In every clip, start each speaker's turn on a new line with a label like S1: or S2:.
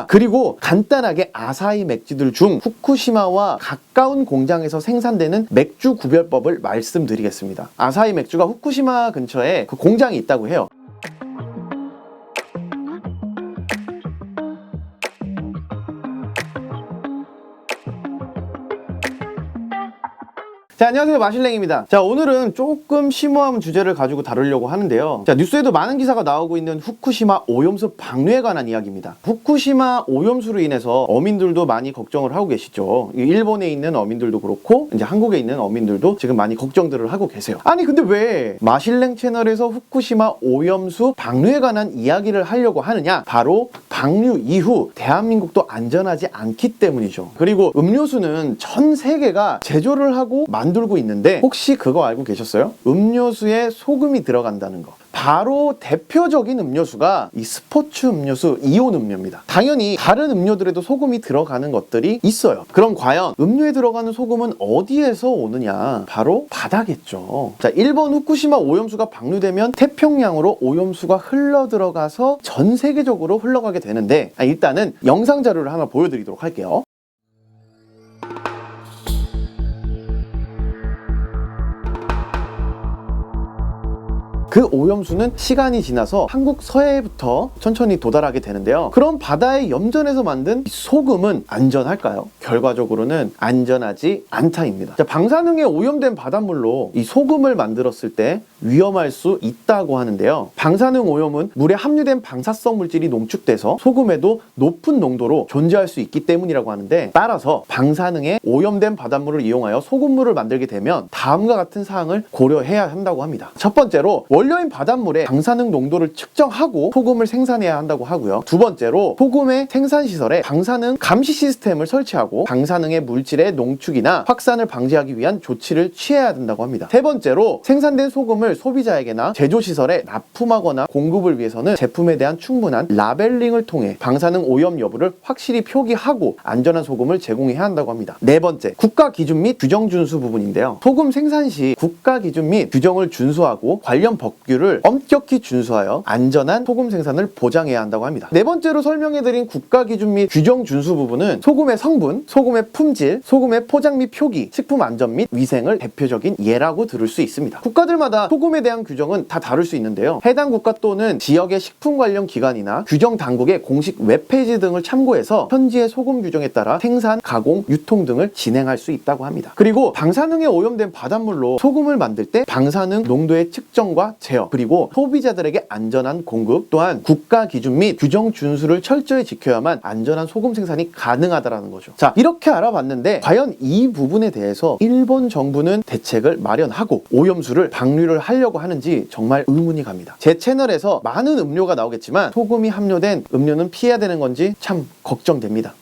S1: 그리고 간단하게 아사히 맥주들 중 후쿠시마와 가까운 공장에서 생산되는 맥주 구별법을 말씀드리겠습니다. 아사히 맥주가 후쿠시마 근처에 그 공장이 있다고 해요. 자, 안녕하세요. 마실랭입니다. 자, 오늘은 조금 심오한 주제를 가지고 다루려고 하는데요. 자, 뉴스에도 많은 기사가 나오고 있는 후쿠시마 오염수 방류에 관한 이야기입니다. 후쿠시마 오염수로 인해서 어민들도 많이 걱정을 하고 계시죠. 일본에 있는 어민들도 그렇고 이제 한국에 있는 어민들도 지금 많이 걱정들을 하고 계세요. 아니 근데 왜 마실랭 채널에서 후쿠시마 오염수 방류에 관한 이야기를 하려고 하느냐? 바로 방류 이후 대한민국도 안전하지 않기 때문이죠. 그리고 음료수는 전 세계가 제조를 하고 만들고 있는데 혹시 그거 알고 계셨어요? 음료수에 소금이 들어간다는 거. 바로 대표적인 음료수가 이 스포츠 음료수 이온 음료입니다. 당연히 다른 음료들에도 소금이 들어가는 것들이 있어요. 그럼 과연 음료에 들어가는 소금은 어디에서 오느냐? 바로 바다겠죠. 자, 일본 후쿠시마 오염수가 방류되면 태평양으로 오염수가 흘러 들어가서 전 세계적으로 흘러가게 되는데 일단은 영상 자료를 하나 보여드리도록 할게요. 그 오염수는 시간이 지나서 한국 서해부터 천천히 도달하게 되는데요. 그럼 바다의 염전에서 만든 소금은 안전할까요? 결과적으로는 안전하지 않다입니다. 자, 방사능에 오염된 바닷물로 이 소금을 만들었을 때 위험할 수 있다고 하는데요. 방사능 오염은 물에 함유된 방사성 물질이 농축돼서 소금에도 높은 농도로 존재할 수 있기 때문이라고 하는데, 따라서 방사능에 오염된 바닷물을 이용하여 소금물을 만들게 되면 다음과 같은 사항을 고려해야 한다고 합니다. 첫 번째로 원료인 바닷물의 방사능 농도를 측정하고 소금을 생산해야 한다고 하고요. 두 번째로 소금의 생산시설에 방사능 감시 시스템을 설치하고 방사능의 물질의 농축이나 확산을 방지하기 위한 조치를 취해야 된다고 합니다. 세 번째로 생산된 소금을 소비자에게나 제조시설에 납품하거나 공급을 위해서는 제품에 대한 충분한 라벨링을 통해 방사능 오염 여부를 확실히 표기하고 안전한 소금을 제공해야 한다고 합니다. 네 번째, 국가 기준 및 규정 준수 부분인데요. 소금 생산 시 국가 기준 및 규정을 준수하고 관련 법규를 엄격히 준수하여 안전한 소금 생산을 보장해야 한다고 합니다. 네 번째로 설명해드린 국가 기준 및 규정 준수 부분은 소금의 성분, 소금의 품질, 소금의 포장 및 표기, 식품 안전 및 위생을 대표적인 예라고 들을 수 있습니다. 국가들마다 소금에 대한 규정은 다 다를 수 있는데요. 해당 국가 또는 지역의 식품 관련 기관이나 규정 당국의 공식 웹페이지 등을 참고해서 현지의 소금 규정에 따라 생산, 가공, 유통 등을 진행할 수 있다고 합니다. 그리고 방사능에 오염된 바닷물로 소금을 만들 때 방사능 농도의 측정과 제어, 그리고 소비자들에게 안전한 공급, 또한 국가 기준 및 규정 준수를 철저히 지켜야만 안전한 소금 생산이 가능하다는 거죠. 자, 이렇게 알아봤는데 과연 이 부분에 대해서 일본 정부는 대책을 마련하고 오염수를 방류를 하려고 하는지 정말 의문이 갑니다. 제 채널에서 많은 음료가 나오겠지만 소금이 함유된 음료는 피해야 되는 건지 참 걱정됩니다.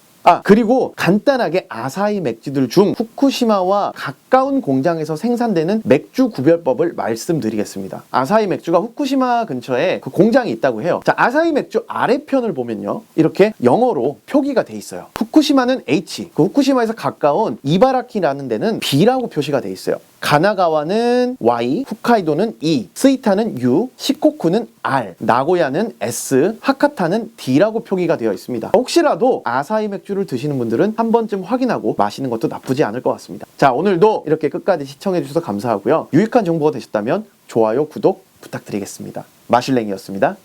S1: 그리고 간단하게 아사히 맥주들 중 후쿠시마와 가까운 공장에서 생산되는 맥주 구별법을 말씀드리겠습니다. 아사히 맥주가 후쿠시마 근처에 그 공장이 있다고 해요. 자, 아사히 맥주 아래편을 보면요, 이렇게 영어로 표기가 돼 있어요. 후쿠시마는 H, 그 후쿠시마에서 가까운 이바라키라는 데는 B라고 표시가 돼 있어요. 가나가와는 Y, 홋카이도는 E, 스이타는 U, 시코쿠는 R, 나고야는 S, 하카타는 D라고 표기가 되어 있습니다. 혹시라도 아사히 맥주를 드시는 분들은 한 번쯤 확인하고 마시는 것도 나쁘지 않을 것 같습니다. 자, 오늘도 이렇게 끝까지 시청해 주셔서 감사하고요. 유익한 정보가 되셨다면 좋아요, 구독 부탁드리겠습니다. 마실랭이었습니다.